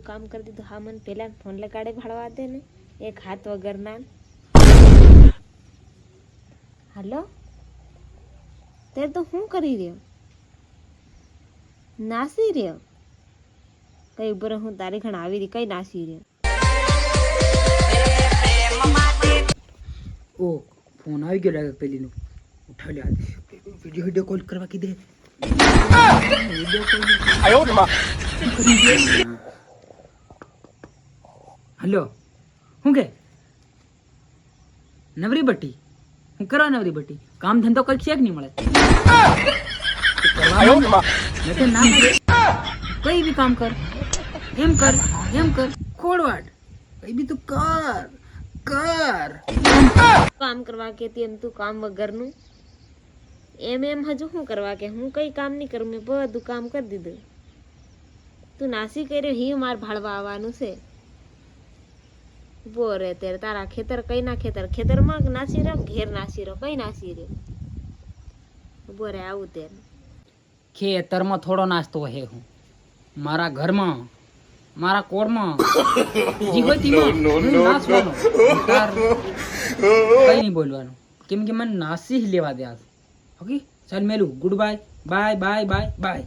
કામ કરી દીધું. હા મને પેલા ફોન લગાડે ભાડવા દે ને, એક હાથ વગરના. હાલો, તે તો શું કરી રહ્યો? નાસી રહ્યો? કઈ ઉપર હું તારી ખણ આવી રહી, કઈ નાસી રહ્યો? ઓ ફોન આવી ગયો લાગે પેલીનો. ઉઠાવી લે, વિડીયો કોલ કરવા કીધે. હલો, શું કે નવરી બટ્ટી? હું કરવા નવરી બટ્ટી? કામ ધંધો કઈ છે કે નહીં મળે? કઈ બી કામ કર, એમ કર, એમ કર, ખોડવાડ કઈ બી તું કર કર. કામ કરવા કેતી એમ તું કામ વગરનું એમ હજુ શું કરવા કે? હું કઈ કામ નહીં કરું, મેં બધું કામ કરી દીધું. તું નાસી કર્યો હી માર ભાડવા આવવાનું છે. ઉભો રે ત્યારે તારા ખેતર કઈ ના ખેતરમાં નાસી રહ્યો, ઘેર નાસી રહ્યો, કઈ નાસી રહ્યો? ઉભો રે આવું ત્યારે. ખેતરમાં થોડો નાસ્તો હે હું, મારા ઘરમાં, મારા કોળમાં જી હોય તેમાં નાસવાનો. કઈ નહીં બોલવાનું, કેમ કે મને નાસી જ લેવા દે આજ. ઓકે ચાલ મેલું, good bye, bye bye bye bye.